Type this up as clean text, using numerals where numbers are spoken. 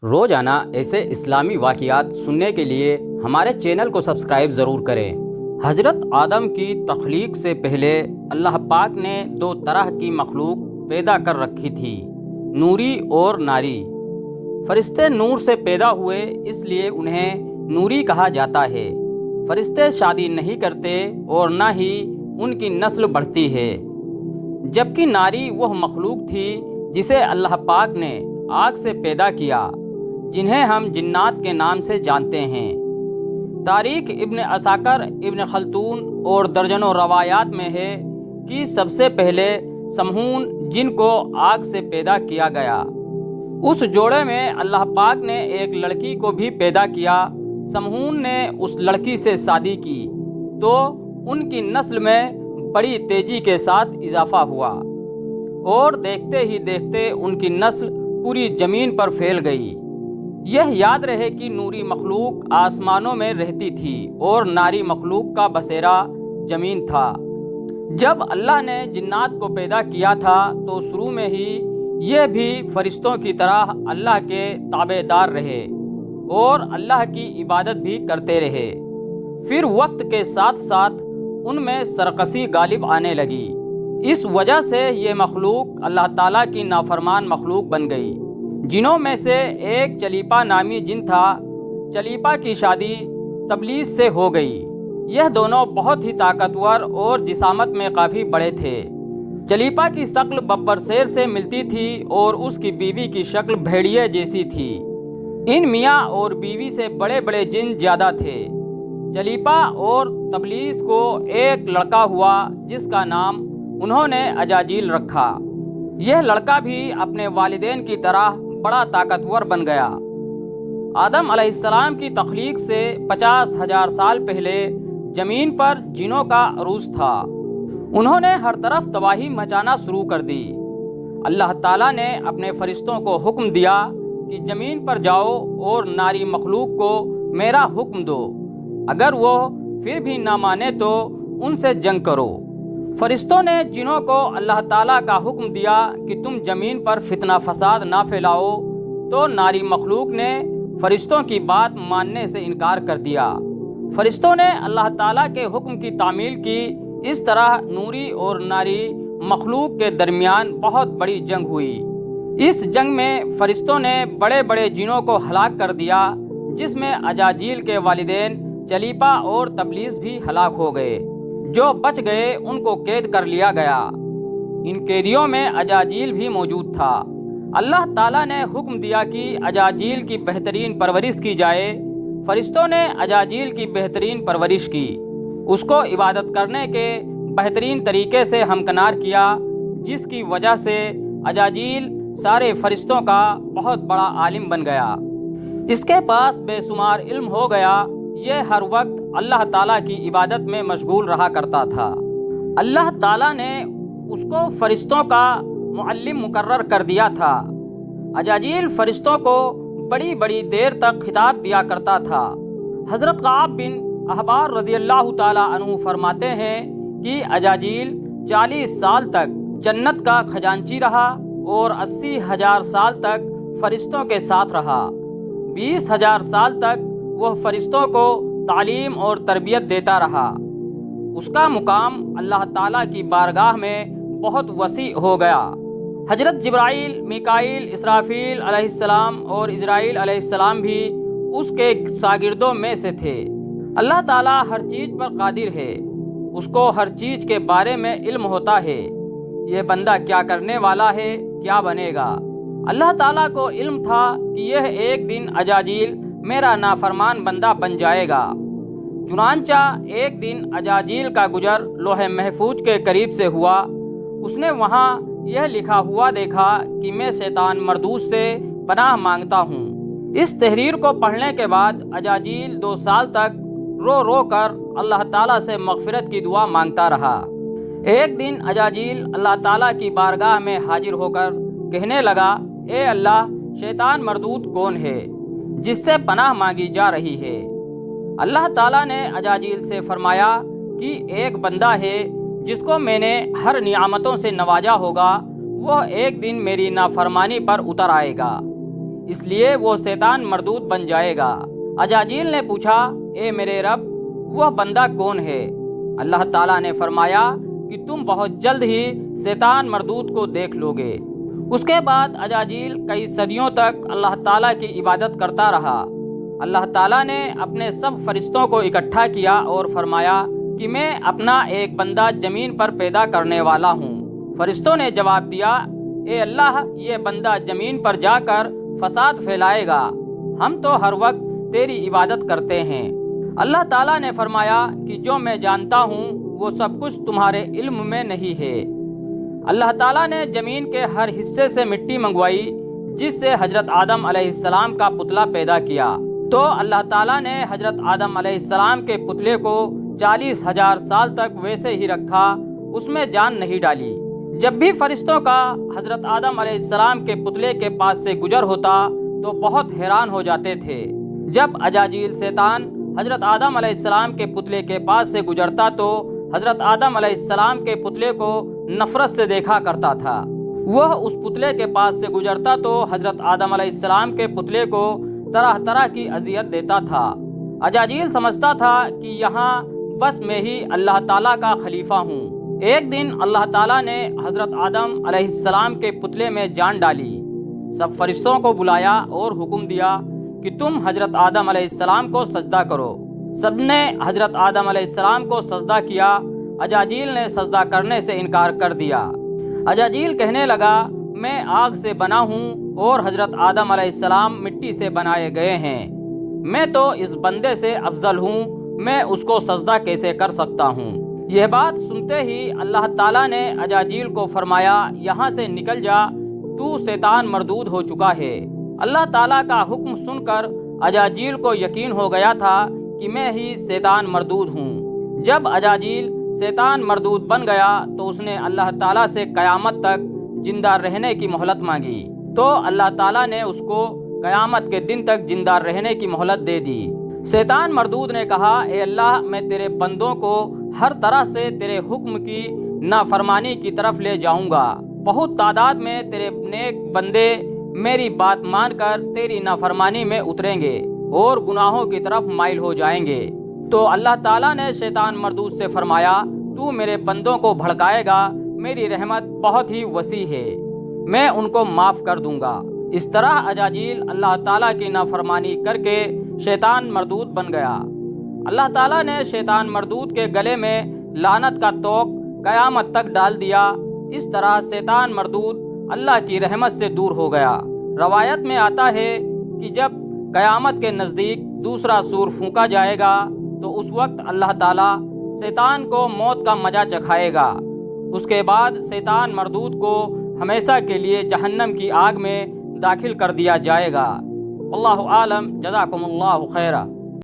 روزانہ ایسے اسلامی واقعات سننے کے لیے ہمارے چینل کو سبسکرائب ضرور کریں۔ حضرت آدم کی تخلیق سے پہلے اللہ پاک نے دو طرح کی مخلوق پیدا کر رکھی تھی، نوری اور ناری۔ فرشتے نور سے پیدا ہوئے، اس لیے انہیں نوری کہا جاتا ہے۔ فرشتے شادی نہیں کرتے اور نہ ہی ان کی نسل بڑھتی ہے، جبکہ ناری وہ مخلوق تھی جسے اللہ پاک نے آگ سے پیدا کیا، جنہیں ہم جنات کے نام سے جانتے ہیں۔ تاریخ ابن عساکر، ابن خلدون اور درجنوں روایات میں ہے کہ سب سے پہلے سمہون جن کو آگ سے پیدا کیا گیا، اس جوڑے میں اللہ پاک نے ایک لڑکی کو بھی پیدا کیا۔ سمہون نے اس لڑکی سے شادی کی تو ان کی نسل میں بڑی تیزی کے ساتھ اضافہ ہوا اور دیکھتے ہی دیکھتے ان کی نسل پوری زمین پر پھیل گئی۔ یہ یاد رہے کہ نوری مخلوق آسمانوں میں رہتی تھی اور ناری مخلوق کا بسیرا زمین تھا۔ جب اللہ نے جنات کو پیدا کیا تھا تو شروع میں ہی یہ بھی فرشتوں کی طرح اللہ کے تابع دار رہے اور اللہ کی عبادت بھی کرتے رہے۔ پھر وقت کے ساتھ ساتھ ان میں سرکشی غالب آنے لگی، اس وجہ سے یہ مخلوق اللہ تعالیٰ کی نافرمان مخلوق بن گئی۔ جنوں میں سے ایک چلیپا نامی جن تھا، چلیپا کی شادی تبلیس سے ہو گئی۔ یہ دونوں بہت ہی طاقتور اور جسامت میں کافی بڑے تھے۔ چلیپا کی شکل ببر شیر سے ملتی تھی اور اس کی بیوی کی شکل بھیڑیے جیسی تھی۔ ان میاں اور بیوی سے بڑے بڑے جن زیادہ تھے۔ چلیپا اور تبلیس کو ایک لڑکا ہوا جس کا نام انہوں نے اجاجیل رکھا۔ یہ لڑکا بھی اپنے والدین کی طرح بڑا طاقتور بن گیا۔ آدم علیہ السلام کی تخلیق سے 50,000 سال پہلے زمین پر جنوں کا عروج تھا۔ انہوں نے ہر طرف تباہی مچانا شروع کر دی۔ اللہ تعالیٰ نے اپنے فرشتوں کو حکم دیا کہ زمین پر جاؤ اور ناری مخلوق کو میرا حکم دو، اگر وہ پھر بھی نہ مانے تو ان سے جنگ کرو۔ فرشتوں نے جنوں کو اللہ تعالیٰ کا حکم دیا کہ تم زمین پر فتنہ فساد نہ پھیلاؤ، تو ناری مخلوق نے فرشتوں کی بات ماننے سے انکار کر دیا۔ فرشتوں نے اللہ تعالیٰ کے حکم کی تعمیل کی۔ اس طرح نوری اور ناری مخلوق کے درمیان بہت بڑی جنگ ہوئی۔ اس جنگ میں فرشتوں نے بڑے بڑے جنوں کو ہلاک کر دیا، جس میں اجاجیل کے والدین چلیپا اور تبلیس بھی ہلاک ہو گئے۔ جو بچ گئے ان کو قید کر لیا گیا۔ ان قیدیوں میں اجاجیل بھی موجود تھا۔ اللہ تعالیٰ نے حکم دیا کہ اجاجیل کی بہترین پرورش کی جائے۔ فرشتوں نے اجاجیل کی بہترین پرورش کی، اس کو عبادت کرنے کے بہترین طریقے سے ہمکنار کیا، جس کی وجہ سے اجاجیل سارے فرشتوں کا بہت بڑا عالم بن گیا۔ اس کے پاس بے شمار علم ہو گیا۔ یہ ہر وقت اللہ تعالیٰ کی عبادت میں مشغول رہا کرتا تھا۔ اللہ تعالیٰ نے اس کو فرشتوں کا معلم مقرر کر دیا تھا۔ اجاجیل فرشتوں کو بڑی بڑی دیر تک خطاب دیا کرتا تھا۔ حضرت کعب بن احبار رضی اللہ تعالیٰ عنہ فرماتے ہیں کہ اجاجیل 40 سال تک جنت کا خزانچی رہا اور 80,000 سال تک فرشتوں کے ساتھ رہا۔ 20,000 سال تک وہ فرشتوں کو تعلیم اور تربیت دیتا رہا۔ اس کا مقام اللہ تعالیٰ کی بارگاہ میں بہت وسیع ہو گیا۔ حضرت جبرائیل، میکائیل، اسرافیل علیہ السلام اور عزرائیل علیہ السلام بھی اس کے شاگردوں میں سے تھے۔ اللہ تعالیٰ ہر چیز پر قادر ہے، اس کو ہر چیز کے بارے میں علم ہوتا ہے۔ یہ بندہ کیا کرنے والا ہے، کیا بنے گا۔ اللہ تعالیٰ کو علم تھا کہ یہ ایک دن اجاجیل میرا نافرمان بندہ بن جائے گا۔ چنانچہ ایک دن اجاجیل کا گزر لوح محفوظ کے قریب سے ہوا۔ اس نے وہاں یہ لکھا ہوا دیکھا کہ میں شیطان مردود سے پناہ مانگتا ہوں۔ اس تحریر کو پڑھنے کے بعد اجاجیل 2 سال تک رو رو کر اللہ تعالیٰ سے مغفرت کی دعا مانگتا رہا۔ ایک دن اجاجیل اللہ تعالیٰ کی بارگاہ میں حاضر ہو کر کہنے لگا، اے اللہ، شیطان مردود کون ہے جس سے پناہ مانگی جا رہی ہے؟ اللہ تعالیٰ نے اجاجیل سے فرمایا کہ ایک بندہ ہے جس کو میں نے ہر نعمتوں سے نوازا ہوگا، وہ ایک دن میری نافرمانی پر اتر آئے گا۔ اس لیے وہ شیطان مردود بن جائے گا۔ اجاجیل نے پوچھا، اے میرے رب، وہ بندہ کون ہے؟ اللہ تعالیٰ نے فرمایا کہ تم بہت جلد ہی شیطان مردود کو دیکھ لو گے۔ اس کے بعد اجاجیل کئی صدیوں تک اللہ تعالیٰ کی عبادت کرتا رہا۔ اللہ تعالیٰ نے اپنے سب فرشتوں کو اکٹھا کیا اور فرمایا کہ میں اپنا ایک بندہ زمین پر پیدا کرنے والا ہوں۔ فرشتوں نے جواب دیا، اے اللہ، یہ بندہ زمین پر جا کر فساد پھیلائے گا، ہم تو ہر وقت تیری عبادت کرتے ہیں۔ اللہ تعالیٰ نے فرمایا کہ جو میں جانتا ہوں وہ سب کچھ تمہارے علم میں نہیں ہے۔ اللہ تعالیٰ نے زمین کے ہر حصے سے مٹی منگوائی جس سے حضرت آدم علیہ السلام کا پتلا پیدا کیا۔ تو اللہ تعالیٰ نے حضرت آدم علیہ السلام کے پتلے کو 40,000 سال تک ویسے ہی رکھا، اس میں جان نہیں ڈالی۔ جب بھی فرشتوں کا حضرت آدم علیہ السلام کے پتلے کے پاس سے گزر ہوتا تو بہت حیران ہو جاتے تھے۔ جب اجاجیل شیطان حضرت آدم علیہ السلام کے پتلے کے پاس سے گزرتا تو حضرت آدم علیہ السلام کے پتلے کو نفرت سے دیکھا کرتا تھا۔ وہ اس پتلے کے پاس سے گزرتا تو حضرت آدم علیہ السلام کے پتلے کو طرح طرح کی اذیت دیتا تھا۔ اجاجیل سمجھتا تھا کہ یہاں بس میں ہی اللہ تعالیٰ کا خلیفہ ہوں۔ ایک دن اللہ تعالیٰ نے حضرت آدم علیہ السلام کے پتلے میں جان ڈالی، سب فرشتوں کو بلایا اور حکم دیا کہ تم حضرت آدم علیہ السلام کو سجدہ کرو۔ سب نے حضرت آدم علیہ السلام کو سجدہ کیا۔ اجاجیل نے سجدہ کرنے سے انکار کر دیا۔ اجاجیل کہنے لگا، میں آگ سے بنا ہوں اور حضرت آدم علیہ السلام مٹی سے بنائے گئے ہیں، میں تو اس بندے سے افضل ہوں، میں اس کو سجدہ کیسے کر سکتا ہوں؟ یہ بات سنتے ہی اللہ تعالیٰ نے اجاجیل کو فرمایا، یہاں سے نکل جا، تو شیطان مردود ہو چکا ہے۔ اللہ تعالیٰ کا حکم سن کر اجاجیل کو یقین ہو گیا تھا کہ میں ہی شیطان مردود ہوں۔ جب اجاجیل شیطان مردود بن گیا تو اس نے اللہ تعالیٰ سے قیامت تک زندہ رہنے کی مہلت مانگی، تو اللہ تعالیٰ نے اس کو قیامت کے دن تک زندہ رہنے کی مہلت دے دی۔ شیطان مردود نے کہا، اے اللہ، میں تیرے بندوں کو ہر طرح سے تیرے حکم کی نافرمانی کی طرف لے جاؤں گا۔ بہت تعداد میں تیرے نیک بندے میری بات مان کر تیری نافرمانی میں اتریں گے اور گناہوں کی طرف مائل ہو جائیں گے۔ تو اللہ تعالیٰ نے شیطان مردود سے فرمایا، تو میرے بندوں کو بھڑکائے گا، میری رحمت بہت ہی وسیع ہے، میں ان کو معاف کر دوں گا۔ اس طرح اجاجیل اللہ تعالیٰ کی نافرمانی کر کے شیطان مردود بن گیا۔ اللہ تعالیٰ نے شیطان مردود کے گلے میں لعنت کا توق قیامت تک ڈال دیا۔ اس طرح شیطان مردود اللہ کی رحمت سے دور ہو گیا۔ روایت میں آتا ہے کہ جب قیامت کے نزدیک دوسرا سور پھونکا جائے گا تو اس وقت اللہ تعالیٰ شیطان کو موت کا مزہ چکھائے گا۔ اس کے بعد شیطان مردود کو ہمیشہ کے لیے جہنم کی آگ میں داخل کر دیا جائے گا۔ واللہ عالم، جزاکم اللہ خیرہ۔